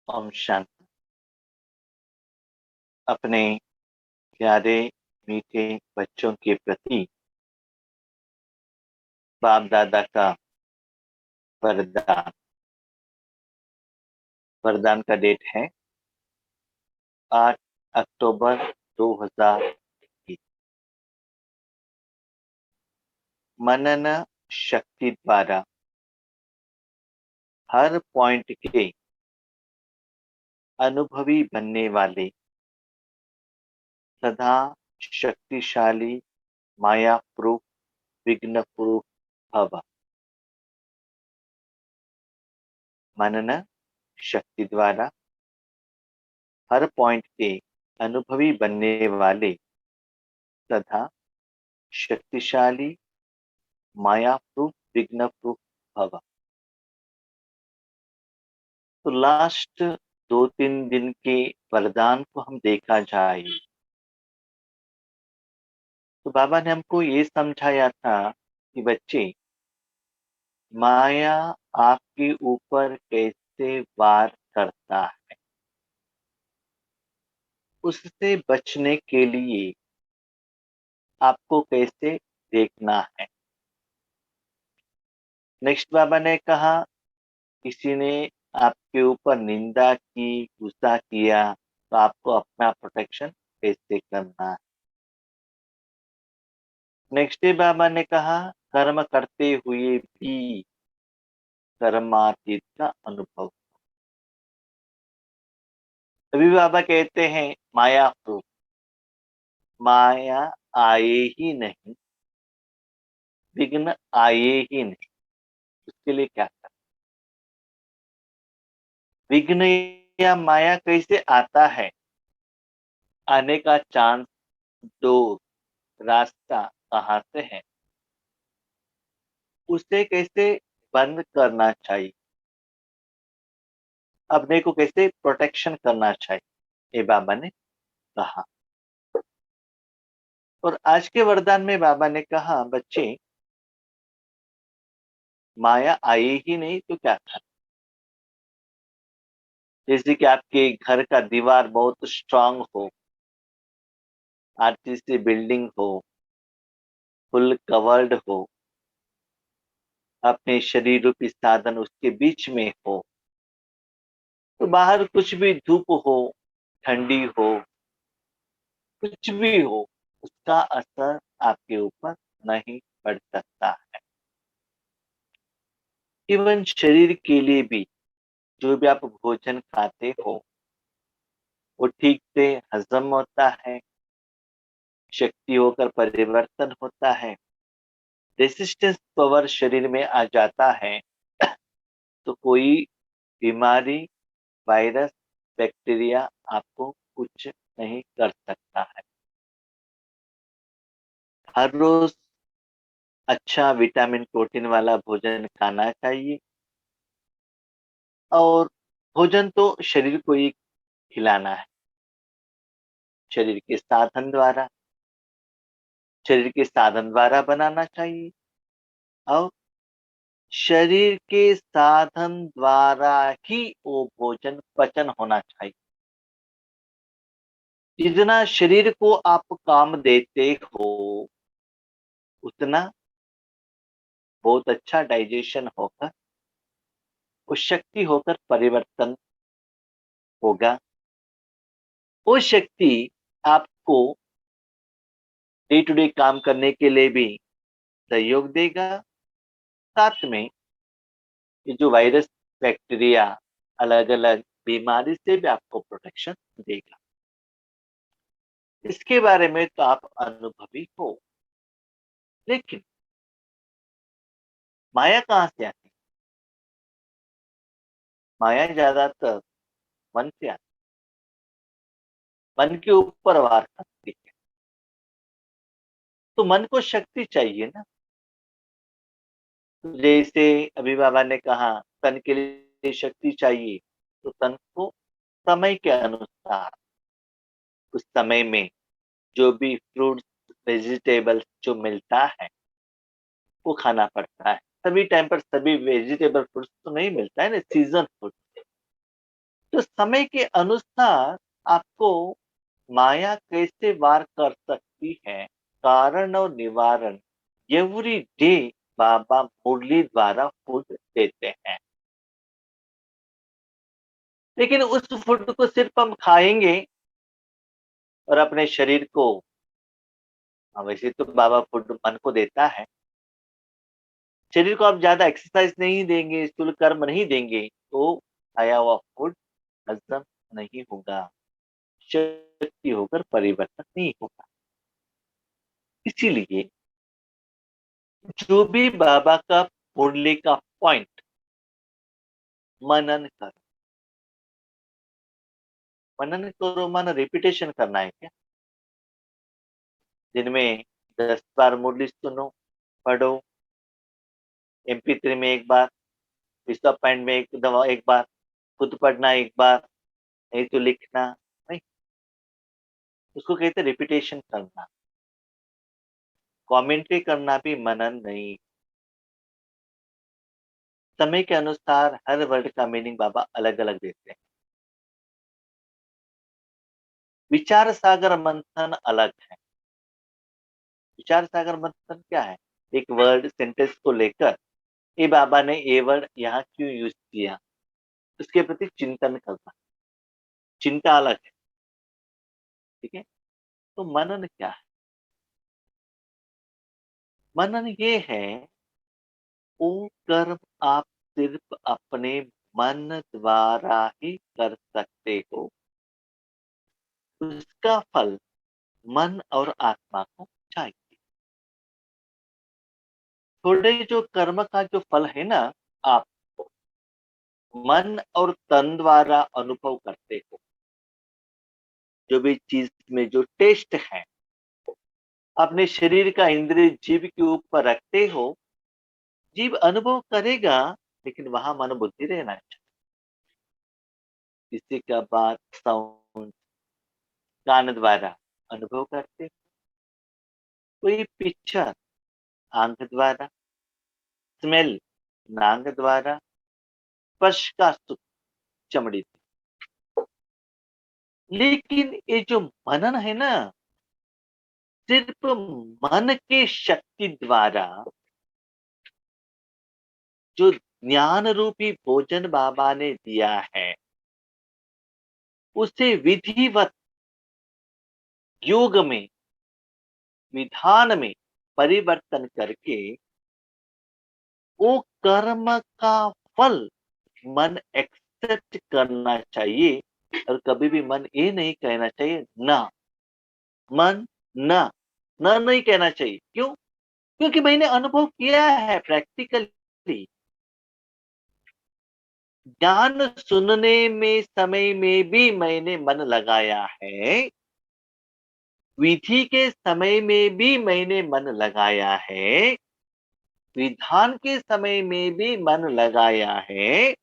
ओम शांति। अपने प्यारे मीठे बच्चों के प्रति बाप दादा का वरदान। वरदान का डेट है 8 अक्टूबर 2021। मनन शक्ति द्वारा हर पॉइंट के अनुभवी बनने वाले सदा शक्तिशाली माया प्रूफ विघ्न प्रूफ भव। मनन शक्ति द्वारा हर पॉइंट के अनुभवी बनने वाले तथा शक्तिशाली माया प्रूफ विघ्न प्रूफ भव। तो लास्ट 2-3 दिन के वरदान को हम देखा जाए तो बाबा ने हमको ये समझाया था कि बच्चे, माया आपके ऊपर कैसे वार करता है, उससे बचने के लिए आपको कैसे देखना है। नेक्स्ट बाबा ने कहा, किसी ने आपके ऊपर निंदा की, गुस्सा किया, तो आपको अपना प्रोटेक्शन कैसे करना है। नेक्स्ट डे बाबा ने कहा, कर्म करते हुए भी कर्मातीत का अनुभव। अभी बाबा कहते हैं माया प्रूफ, माया आए ही नहीं, विघ्न आए ही नहीं, उसके लिए क्या करना। विघ्न या माया कैसे आता है, आने का चांस, डोर, रास्ता कहाँ से है, उसे कैसे बंद करना चाहिए, अपने को कैसे प्रोटेक्शन करना चाहिए, ये बाबा ने कहा। और आज के वरदान में बाबा ने कहा, बच्चे माया आई ही नहीं तो क्या करना। जैसे कि आपके घर का दीवार बहुत स्ट्रांग हो, आरसीसी बिल्डिंग हो, फुल कवर्ड हो, अपने शरीर रूपी साधन उसके बीच में हो, तो बाहर कुछ भी धूप हो, ठंडी हो, कुछ भी हो, उसका असर आपके ऊपर नहीं पड़ सकता है। इवन शरीर के लिए भी, जो भी आप भोजन खाते हो वो ठीक से हजम होता है, शक्ति होकर परिवर्तन होता है, रेसिस्टेंस पावर शरीर में आ जाता है, तो कोई बीमारी, वायरस, बैक्टीरिया आपको कुछ नहीं कर सकता है। हर रोज अच्छा विटामिन प्रोटीन वाला भोजन खाना चाहिए, और भोजन तो शरीर को ही खिलाना है, शरीर के साधन द्वारा, शरीर के साधन द्वारा बनाना चाहिए, और शरीर के साधन द्वारा ही वो भोजन पचन होना चाहिए। जितना शरीर को आप काम देते हो, उतना बहुत अच्छा डाइजेशन होकर, वो शक्ति होकर परिवर्तन होगा। वो शक्ति आपको डे टू डे काम करने के लिए भी सहयोग देगा, साथ में ये जो वायरस, बैक्टीरिया, अलग अलग बीमारी से भी आपको प्रोटेक्शन देगा। इसके बारे में तो आप अनुभवी हो, लेकिन माया कहाँ से आती है? माया ज्यादातर मन से आती है, मन के ऊपर वार करती है। तो मन को शक्ति चाहिए ना। तो जैसे अभी बाबा ने कहा, तन के लिए शक्ति चाहिए, तो तन को समय के अनुसार, उस समय में जो भी फ्रूट्स, वेजिटेबल्स जो मिलता है वो खाना पड़ता है। सभी टाइम पर सभी वेजिटेबल फ्रूट्स तो नहीं मिलता है ना, सीजन फ्रूट। तो समय के अनुसार आपको माया कैसे वार कर सकती है, कारण और निवारण एवरी डे बाबा मुरली द्वारा फूड देते हैं। लेकिन उस फूड को सिर्फ हम खाएंगे और अपने शरीर को, वैसे तो बाबा फूड मन को देता है, शरीर को आप ज्यादा एक्सरसाइज नहीं देंगे, स्थूल कर्म नहीं देंगे तो खाया हुआ फूड हजम नहीं होगा, शक्ति होकर परिवर्तन नहीं होगा। इसीलिए जो भी बाबा का मुरली का पॉइंट, मनन करो। मनन करो माना रिपीटेशन करना है क्या? दिन में 10 बार मुरली सुनो, पढ़ो, MP3 में एक बार, पिस्टॉप पॉइंट में एक दवा एक बार, खुद पढ़ना एक बार, नहीं तो लिखना, नहीं, उसको कहते रिपीटेशन करना। कमेंट्री करना भी मनन नहीं। समय के अनुसार हर वर्ड का मीनिंग बाबा अलग अलग देते हैं। विचार सागर मंथन अलग है। विचार सागर मंथन क्या है? एक वर्ड सेंटेंस को लेकर ये बाबा ने ये वर्ड यहाँ क्यों यूज किया, उसके प्रति चिंतन करना, चिंता अलग है। ठीक है। तो मनन क्या है? मनन ये है, वो कर्म आप सिर्फ अपने मन द्वारा ही कर सकते हो, उसका फल मन और आत्मा को चाहिए। थोड़े जो कर्म का जो फल है ना, आप मन और तन द्वारा अनुभव करते हो। जो भी चीज में जो टेस्ट है, अपने शरीर का इंद्रिय जीव के ऊपर रखते हो, जीव अनुभव करेगा, लेकिन वहां मन बुद्धि रहना चाहिए। किसी का बात साउंड कान द्वारा अनुभव करते, कोई पिक्चर आंख द्वारा, स्मेल नाक द्वारा, स्पर्श का सुख चमड़ी से। लेकिन ये जो मनन है ना, सिर्फ मन के शक्ति द्वारा जो ज्ञान रूपी भोजन बाबा ने दिया है, उसे विधिवत योग में, विधान में परिवर्तन करके वो कर्म का फल मन एक्सेप्ट करना चाहिए। और कभी भी मन ये नहीं कहना चाहिए ना, मन ना, ना नहीं कहना चाहिए। क्यों? क्योंकि मैंने अनुभव किया है प्रैक्टिकली। ज्ञान सुनने में समय में भी मैंने मन लगाया है, विधि के समय में भी मैंने मन लगाया है, विधान के समय में भी मन लगाया है,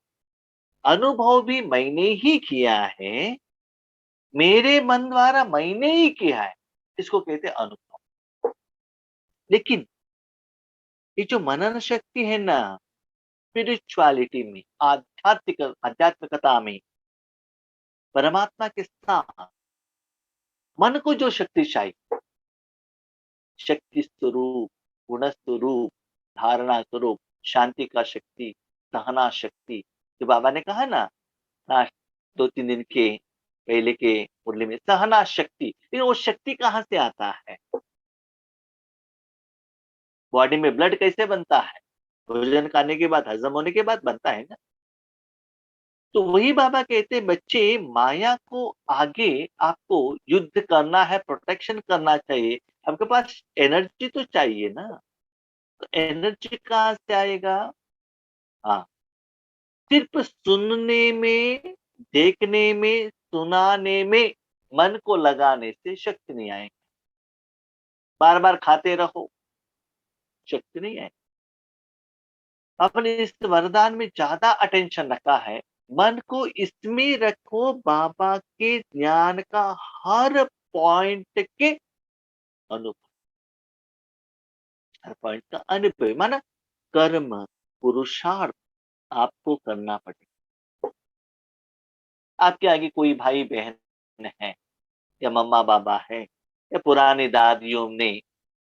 अनुभव भी मैंने ही किया है, मेरे मन द्वारा मैंने ही किया है। इसको कहते हैं अनुभव। लेकिन ये जो मनन शक्ति है ना, स्पिरिचुअलिटी में, आध्यात्मिकता में, परमात्मा के साथ मन को जो शक्ति चाहिए, शक्ति स्वरूप, गुण स्वरूप, धारणा स्वरूप, शांति का शक्ति, सहना शक्ति, जो बाबा ने कहा ना, ना 2-3 दिन के पहले के मुरली में, सहना शक्ति। लेकिन वो शक्ति कहाँ से आता है? बॉडी में ब्लड कैसे बनता है? भोजन खाने के बाद, हजम होने के बाद बनता है ना। तो वही बाबा कहते हैं, बच्चे माया को आगे आपको युद्ध करना है, प्रोटेक्शन करना चाहिए। आपके पास एनर्जी तो चाहिए ना। तो एनर्जी कहाँ से आएगा? हाँ, सिर्फ सुनने में, देखने में, सुनाने में, मन को लगाने से शक्ति नहीं आएगी। बार बार खाते रहो, शक्ति नहीं आएगी। आपने इस वरदान में ज्यादा अटेंशन रखा है, मन को इसमें रखो, बाबा के ज्ञान का हर पॉइंट के अनुभव, हर पॉइंट का अनुभव माना कर्म, पुरुषार्थ आपको करना पड़ेगा। आपके आगे कोई भाई बहन है या मम्मा बाबा है या पुरानी दादियों ने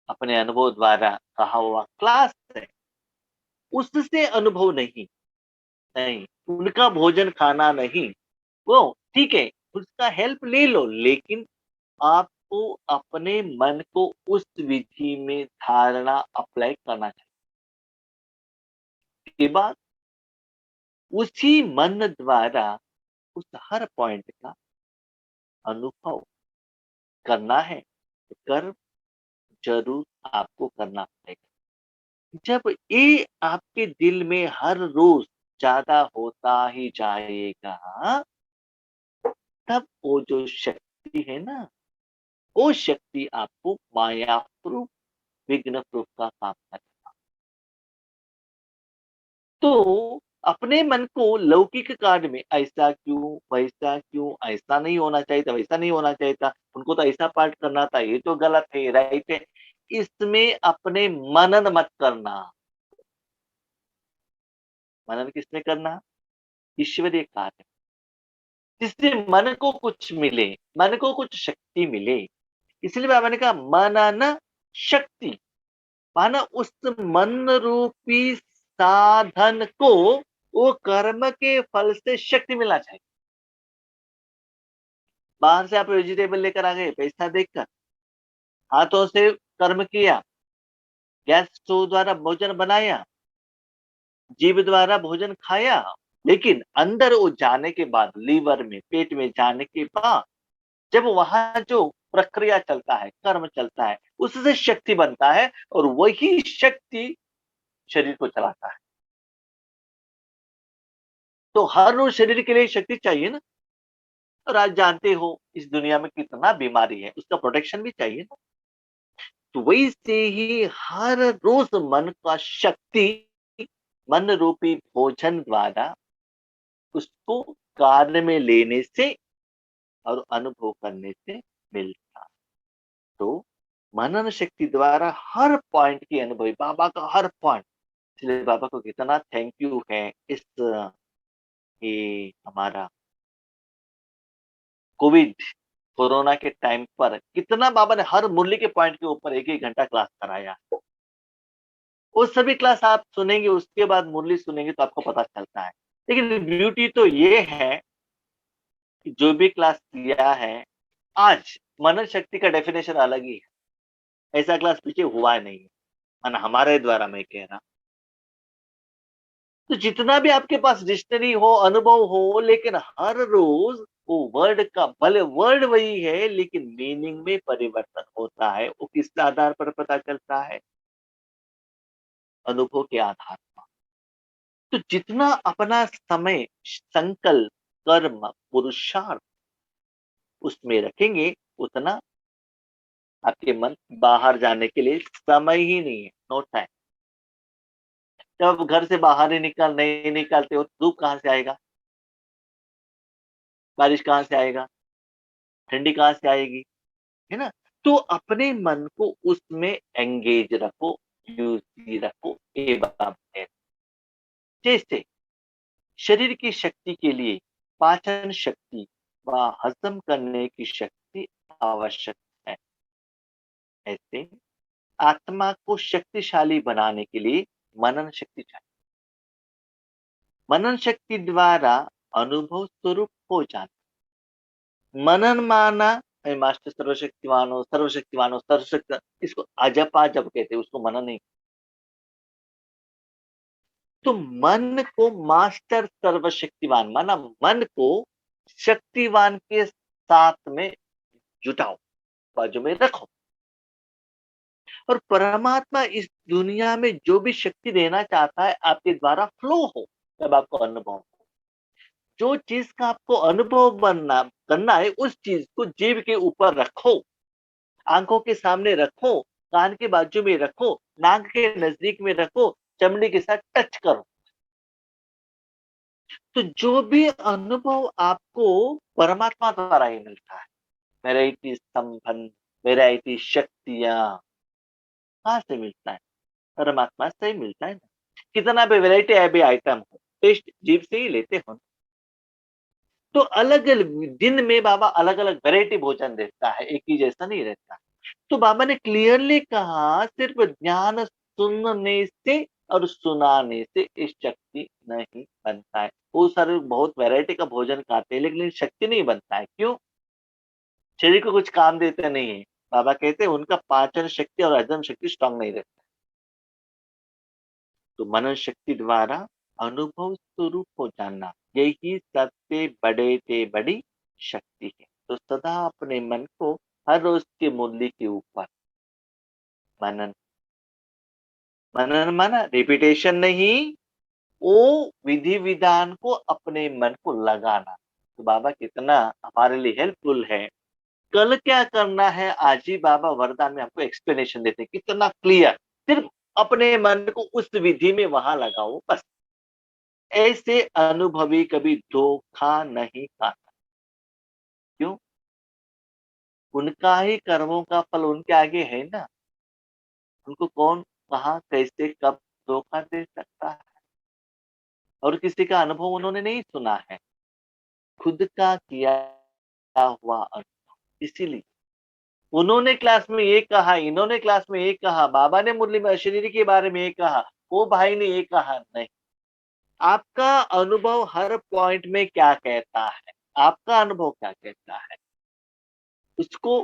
अपने अनुभव द्वारा कहा हुआ क्लास है, उससे अनुभव नहीं, नहीं, उनका भोजन खाना नहीं, वो ठीक है, उसका हेल्प ले लो, लेकिन आपको अपने मन को उस विधि में धारणा अप्लाई करना चाहिए। के बाद उसी मन द्वारा उस हर पॉइंट का अनुभव करना है, तो कर्म जरूर आपको करना पड़ेगा। जब ये आपके दिल में हर रोज ज्यादा होता ही जाएगा, तब वो जो शक्ति है ना, वो शक्ति आपको माया प्रूफ, विघ्न प्रूफ का काम करेगा। तो अपने मन को लौकिक कार्य में ऐसा क्यों, वैसा क्यों, ऐसा नहीं होना चाहिए था, वैसा नहीं होना चाहिए था, उनको तो ऐसा पाठ करना था, ये तो गलत है, राइट है, इसमें अपने मनन मत करना। मनन किसमें करना? ईश्वरीय कार्य, जिससे मन को कुछ मिले, मन को कुछ शक्ति मिले। इसलिए बाबा ने कहा मनन शक्ति, माना उस मन रूपी साधन को वो कर्म के फल से शक्ति मिलना चाहिए। बाहर से आप वेजिटेबल लेकर आ गए, पैसा देकर हाथों से कर्म किया, गैस स्टोव द्वारा भोजन बनाया, जीभ द्वारा भोजन खाया, लेकिन अंदर वो जाने के बाद, लीवर में, पेट में जाने के बाद, जब वहां जो प्रक्रिया चलता है, कर्म चलता है, उससे शक्ति बनता है और वही शक्ति शरीर को चलाता है। तो हर रोज शरीर के लिए शक्ति चाहिए ना। और आज जानते हो इस दुनिया में कितना बीमारी है, उसका प्रोटेक्शन भी चाहिए ना। तो वैसे ही हर रोज मन का शक्ति मन रूपी भोजन द्वारा उसको कार्य में लेने से और अनुभव करने से मिलता। तो मनन शक्ति द्वारा हर पॉइंट की अनुभव, बाबा का हर पॉइंट, इसलिए बाबा को कितना थैंक यू है। इस ये हमारा कोविड, कोरोना के टाइम पर कितना बाबा ने हर मुरली के पॉइंट के ऊपर एक एक घंटा क्लास कराया। वो सभी क्लास आप सुनेंगे, उसके बाद मुरली सुनेंगे तो आपको पता चलता है। लेकिन ब्यूटी तो ये है कि जो भी क्लास किया है, आज मनन शक्ति का डेफिनेशन अलग ही है, ऐसा क्लास पीछे हुआ नहीं है, हमारे द्वारा मैं कह रहा। तो जितना भी आपके पास डिक्शनरी हो, अनुभव हो, लेकिन हर रोज वो वर्ड का, भले वर्ड वही है लेकिन मीनिंग में परिवर्तन होता है। वो किस आधार पर पता चलता है? अनुभव के आधार पर। तो जितना अपना समय, संकल्प, कर्म, पुरुषार्थ उसमें रखेंगे, उतना आपके मन बाहर जाने के लिए समय ही नहीं है, नो टाइम। जब घर से बाहर ही नहीं निकलते हो, धूप कहाँ से आएगा, बारिश कहाँ से आएगा, ठंडी कहाँ से आएगी, है ना। तो अपने मन को उसमें एंगेज रखो, यूज रखो, ये बात है। जैसे शरीर की शक्ति के लिए पाचन शक्ति व हजम करने की शक्ति आवश्यक है, ऐसे आत्मा को शक्तिशाली बनाने के लिए मनन शक्ति चाहिए। मनन शक्ति द्वारा अनुभव स्वरूप हो जाता। मनन माना मैं मास्टर सर्वशक्तिमान हो, सर्वशक्ति, इसको अजपा जब कहते हैं, उसको मनन नहीं। तो मन को मास्टर सर्वशक्तिमान माना, मन को शक्तिवान के साथ में जुटाओ, बाजू में रखो। और परमात्मा इस दुनिया में जो भी शक्ति देना चाहता है, आपके द्वारा फ्लो हो, तब आपको अनुभव हो। जो चीज का आपको अनुभव बनना करना है, उस चीज को जीभ के ऊपर रखो, आंखों के सामने रखो, कान के बाजू में रखो, नाक के नजदीक में रखो, चमड़ी के साथ टच करो। तो जो भी अनुभव आपको परमात्मा द्वारा ही मिलता है, वैरायटी संबंध, वैरायटी शक्तियां कहाँ से मिलता है? परमात्मा से ही मिलता है ना। कितना भी वैरायटी है भी आइटम हो, टेस्ट जीभ से ही लेते हो। तो अलग अलग दिन में बाबा अलग अलग वैरायटी भोजन देता है, एक ही जैसा नहीं रहता। तो बाबा ने क्लियरली कहा सिर्फ ज्ञान सुनने से और सुनाने से इस शक्ति नहीं बनता है। वो सारे बहुत वैरायटी का भोजन खाते हैं लेकिन शक्ति नहीं बनता है। क्यों? शरीर को कुछ काम देते नहीं है। बाबा कहते हैं उनका पाचन शक्ति और हजम शक्ति स्ट्रांग नहीं रहती। तो मनन शक्ति द्वारा अनुभव स्वरूप को जानना, यही सबसे बड़े से बड़ी शक्ति है। तो सदा अपने मन को हर रोज के मूल्य के ऊपर मनन, मनन माना रिपीटेशन नहीं, वो विधि विधान को अपने मन को लगाना। तो बाबा कितना हमारे लिए हेल्पफुल है। कल क्या करना है आज ही बाबा वरदान में आपको एक्सप्लेनेशन देते हैं, कितना क्लियर। सिर्फ अपने मन को उस विधि में वहां लगाओ बस। ऐसे अनुभवी कभी धोखा नहीं खाता। क्यों? उनका ही कर्मों का फल उनके आगे है ना। उनको कौन कहाँ कैसे कब धोखा दे सकता है? और किसी का अनुभव उन्होंने नहीं सुना है, खुद का किया हुआ अनुभव। इसीलिए उन्होंने क्लास में ये कहा, इन्होंने क्लास में ये कहा, बाबा ने मुरली में अशरीरी के बारे में ये कहा, वो भाई ने ये कहा, नहीं। आपका अनुभव हर पॉइंट में क्या कहता है, आपका अनुभव क्या कहता है, उसको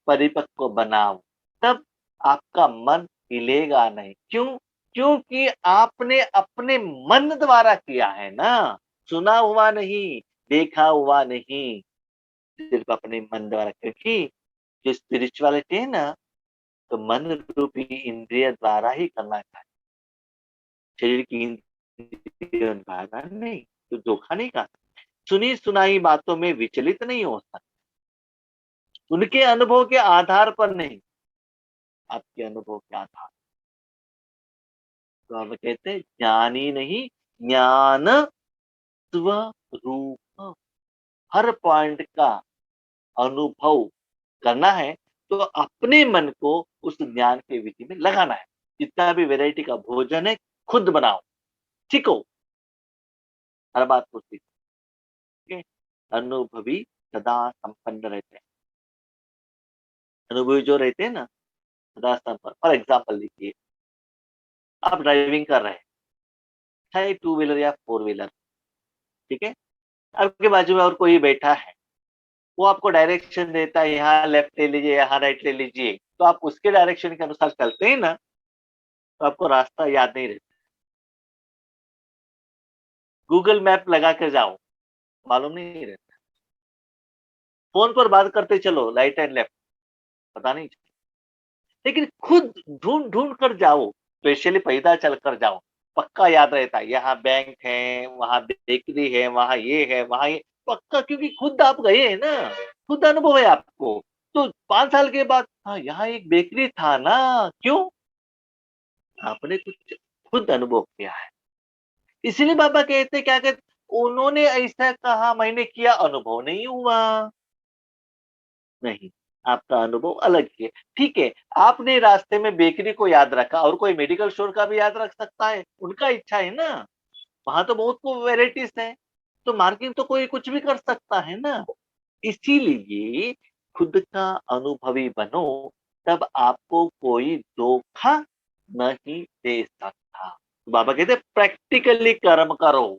परिपक्व बनाओ, तब आपका मन हिलेगा नहीं। क्यों? क्योंकि आपने अपने मन द्वारा किया है ना, सुना हुआ नहीं, देखा हुआ नहीं, सिर्फ अपने मन द्वारा। क्योंकि जो स्पिरिचुअलिटी है ना, तो मन रूपी इंद्रिय द्वारा ही करना चाहिए, शरीर की इंद्रियों द्वारा नहीं। तो धोखा नहीं खा, सुनी सुनाई बातों में विचलित नहीं हो सकते, उनके अनुभव के आधार पर नहीं, आपके अनुभव के आधार। तो हम कहते हैं ज्ञानी नहीं, ज्ञान स्वरूप। हर पॉइंट का अनुभव करना है तो अपने मन को उस ज्ञान के विधि में लगाना है। जितना भी वैरायटी का भोजन है खुद बनाओ, सीखो, हर बात को सीखो। ठीक है? अनुभवी सदा संपन्न रहते हैं। अनुभवी जो रहते हैं ना, सदा संपन्न। फॉर एग्जाम्पल लीजिए, आप ड्राइविंग कर रहे हैं, चाहे टू व्हीलर या फोर व्हीलर, ठीक है? आपके बाजू में और कोई बैठा है, वो आपको डायरेक्शन देता है, यहाँ लेफ्ट ले लीजिए, यहाँ राइट ले लीजिए, तो आप उसके डायरेक्शन के अनुसार चलते हैं ना, तो आपको रास्ता याद नहीं रहता। गूगल मैप लगा कर जाओ, मालूम नहीं रहता। फोन पर बात करते चलो राइट एंड लेफ्ट, पता नहीं चलता। लेकिन खुद ढूंढ ढूंढ कर जाओ, स्पेशली पैदल चल कर जाओ, पक्का याद रहता है। यहाँ बैंक है, वहां बेकरी है, वहां ये है, वहां ये, पक्का। क्योंकि खुद आप गए हैं ना, खुद अनुभव है आपको। तो 5 साल के बाद, हाँ यहाँ एक बेकरी था ना। क्यों? आपने कुछ खुद अनुभव किया है। इसलिए बाबा कहते क्या कहते, उन्होंने ऐसा कहा मैंने किया, अनुभव नहीं हुआ। नहीं, आपका अनुभव अलग ही है। ठीक है, आपने रास्ते में बेकरी को याद रखा, और कोई मेडिकल स्टोर का भी याद रख सकता है, उनका इच्छा है ना। वहां तो बहुत को वेराइटीज है, तो मार्केटिंग तो कोई कुछ भी कर सकता है ना। इसीलिए खुद का अनुभवी बनो, तब आपको कोई धोखा नहीं दे सकता। तो बाबा कहते प्रैक्टिकली कर्म करो।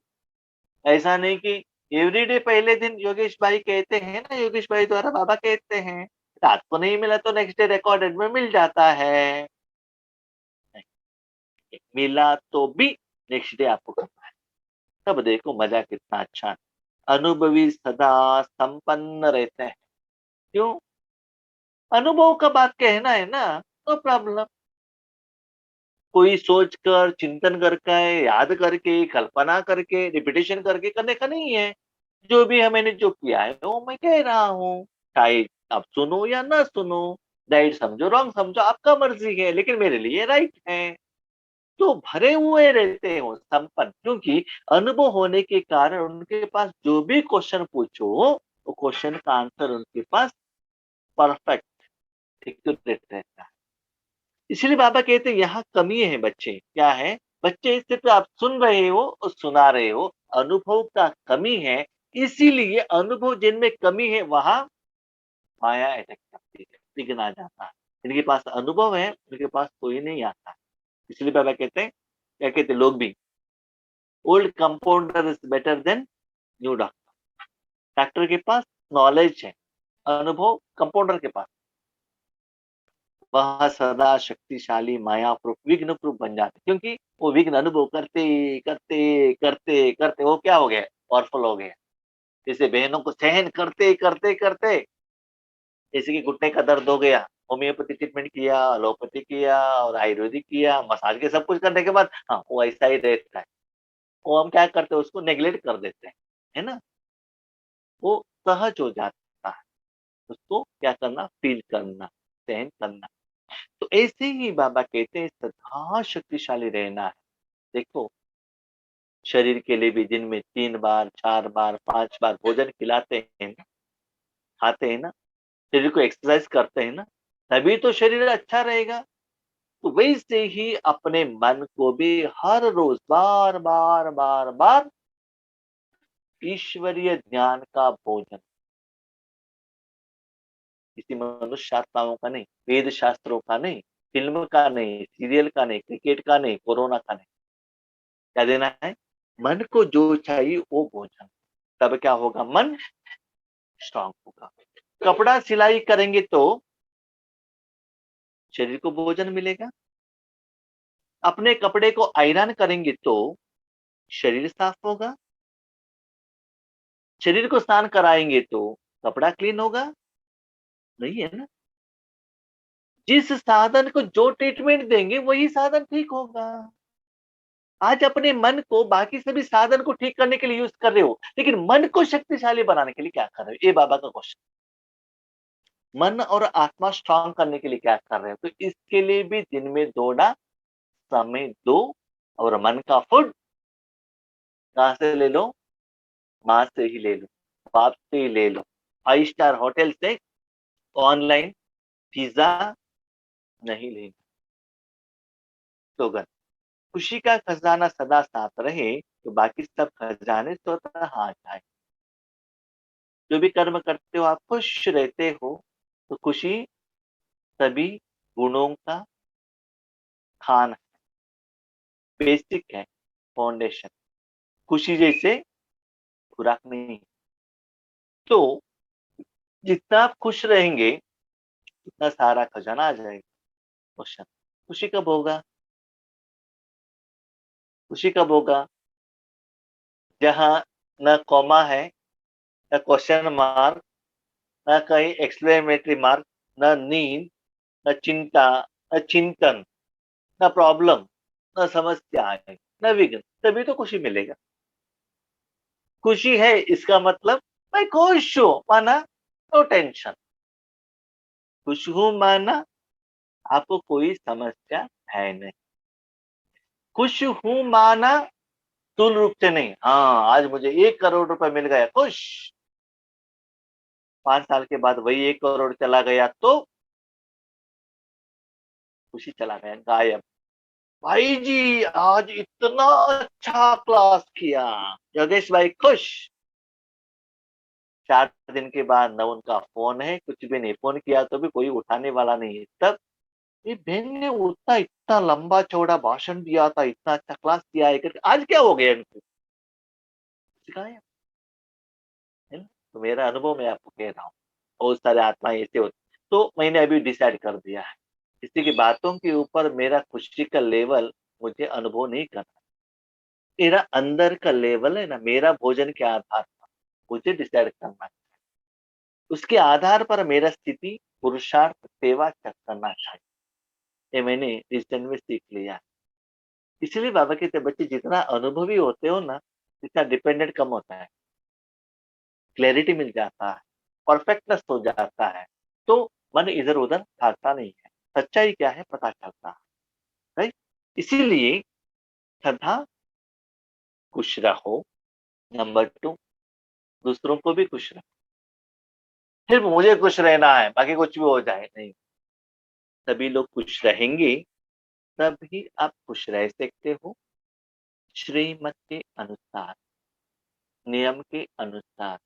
ऐसा नहीं कि एवरीडे पहले दिन योगेश भाई कहते हैं ना, योगेश भाई द्वारा बाबा कहते हैं रात को नहीं मिला तो नेक्स्ट डे रिकॉर्डेड में मिल जाता है। नहीं, मिला तो भी नेक्स्ट डे आपको करना है। तब देखो मजा कितना अच्छा है। अनुभवी सदा संपन्न रहते हैं। क्यों? अनुभव का बात कहना है ना, नो प्रॉब्लम। कोई सोच कर, चिंतन करके, याद करके, कल्पना करके, रिपीटेशन करके करने का नहीं है। जो भी है मैंने जो किया है वो मैं कह रहा हूँ। चाहे आप सुनो या ना सुनो, राइट समझो रॉन्ग समझो, आपका मर्जी है, लेकिन मेरे लिए राइट है। तो भरे हुए रहते हो संपन्न, क्योंकि अनुभव होने के कारण उनके पास जो भी क्वेश्चन पूछो, वो क्वेश्चन का आंसर उनके पास परफेक्ट एक्यूरेट रहता है। इसलिए बाबा कहते हैं यहाँ कमी है बच्चे, क्या है? बच्चे सिर्फ आप सुन रहे हो और सुना रहे हो, अनुभव का कमी है। इसीलिए अनुभव जिनमें कमी है वहां माया अटैक करती है, विघ्न आ जाता है। जिनके पास अनुभव है उनके पास कोई नहीं आता। इसलिए बाबा कहते हैं, क्या कहते हैं लोग भी, old compounder is better than new doctor. Doctor के पास नॉलेज है, अनुभव कंपाउंडर के पास, वह सदा शक्तिशाली माया प्रूफ विघ्न प्रूफ बन जाते, क्योंकि वो विघ्न अनुभव करते करते करते करते वो क्या हो गया, पावरफुल हो गया। जैसे बहनों को सहन करते करते करते, जैसे कि घुटने का दर्द हो गया, होम्योपैथी ट्रीटमेंट किया, एलोपैथी किया और आयुर्वेदिक किया, मसाज के सब कुछ करने के बाद हाँ वो ऐसा ही रहता है। वो हम क्या करते हैं, उसको नेग्लेक्ट कर देते हैं, है ना। वो सहज हो जाता है, उसको क्या करना, फील करना, सहन करना। तो ऐसे ही बाबा कहते हैं सदा शक्तिशाली रहना है। देखो, शरीर के लिए भी दिन में 3 बार 4 बार 5 बार भोजन खिलाते हैं ना, खाते हैं ना, शरीर को एक्सरसाइज करते हैं ना, तभी तो शरीर अच्छा रहेगा। तो वैसे ही अपने मन को भी हर रोज बार बार बार बार ईश्वरीय ज्ञान का भोजन, किसी मनुष्य शास्त्राओं का नहीं, वेद शास्त्रों का नहीं, फिल्म का नहीं, सीरियल का नहीं, क्रिकेट का नहीं, कोरोना का नहीं, क्या देना है, मन को जो चाहिए वो भोजन। तब क्या होगा, मन स्ट्रांग होगा। कपड़ा सिलाई करेंगे तो शरीर को भोजन मिलेगा, अपने कपड़े को आयरन करेंगे तो शरीर साफ होगा, शरीर को स्नान कराएंगे तो कपड़ा क्लीन होगा, नहीं है ना। जिस साधन को जो ट्रीटमेंट देंगे वही साधन ठीक होगा। आज अपने मन को बाकी सभी साधन को ठीक करने के लिए यूज कर रहे हो, लेकिन मन को शक्तिशाली बनाने के लिए क्या कर रहे हो, ये बाबा का क्वेश्चन। मन और आत्मा स्ट्रांग करने के लिए क्या कर रहे हो, तो इसके लिए भी दिन में 2 समय दो। और मन का फूड कहां से ले लो, माँ से ही ले लो, बाप से ही ले लो, 5 स्टार होटल से ऑनलाइन पिज्जा नहीं लेना। स्लोगन, खुशी का खजाना सदा साथ रहे तो बाकी सब खजाने स्वतः आ जाए। जो भी कर्म करते हो आप खुश रहते हो, तो खुशी सभी गुणों का खान, बेसिक है, फाउंडेशन। खुशी जैसे खुराक नहीं। तो जितना आप खुश रहेंगे उतना सारा खजाना आ जाएगा। क्वेश्चन, खुशी कब होगा, खुशी कब होगा, जहां न कॉमा है, न क्वेश्चन मार्क, न कहीं एक्सक्लेमेटरी मार्क, न नींद, न चिंता, न चिंतन, न प्रॉब्लम, न समस्या है, न विघ्न, तभी तो खुशी मिलेगा। खुशी है इसका मतलब मैं खुश हूं माना, नो टेंशन। खुश हूं माना आपको कोई समस्या है नहीं। खुश हूं माना स्थूल रूप से नहीं, हाँ आज मुझे 1 करोड़ रुपए मिल गया, खुश। 5 साल के बाद वही 1 करोड़ चला गया तो खुशी चला गया, गायब। भाई जी आज इतना अच्छा क्लास किया, योगेश भाई खुश। 4 दिन के बाद न उनका फोन है, कुछ भी नहीं, फोन किया तो भी कोई उठाने वाला नहीं है। तब ये बहन ने उतना इतना लंबा चौड़ा भाषण दिया था, इतना अच्छा क्लास दिया है करके, आज क्या हो गया इनको, गायब है ना? तो मेरा अनुभव मैं आपको कह रहा हूँ, बहुत सारे आत्माएं ऐसे होते। तो मैंने अभी डिसाइड कर दिया है, किसी की बातों के ऊपर मेरा खुशी का लेवल मुझे अनुभव नहीं करना। मेरा अंदर का लेवल है ना, मेरा भोजन के आधार पर मुझे डिसाइड करना है। उसके आधार पर मेरा स्थिति, पुरुषार्थ, सेवा करना चाहिए। ये मैंने रिसेंट में सीख लिया है। इसलिए बाबा कहते बच्चे जितना अनुभवी होते हो ना, इतना डिपेंडेंट कम होता है, क्लैरिटी मिल जाता है, परफेक्टनेस हो जाता है। तो मन इधर उधर भागता नहीं है, सच्चाई क्या है पता चलता है, राइट। इसीलिए सदा खुश रहो। नंबर 2, दूसरों को भी खुश रखो। सिर्फ मुझे खुश रहना है, बाकी कुछ भी हो जाए नहीं। सभी लोग खुश रहेंगे तभी आप खुश रह सकते हो, श्रीमत के अनुसार। नियम के अनुसार,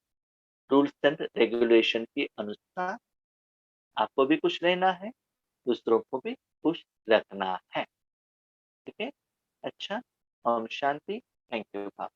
रूल्स एंड रेगुलेशन के अनुसार आपको भी खुश रहना है, दूसरों को भी खुश रखना है। ठीक है? अच्छा, ओम शांति। Thank you.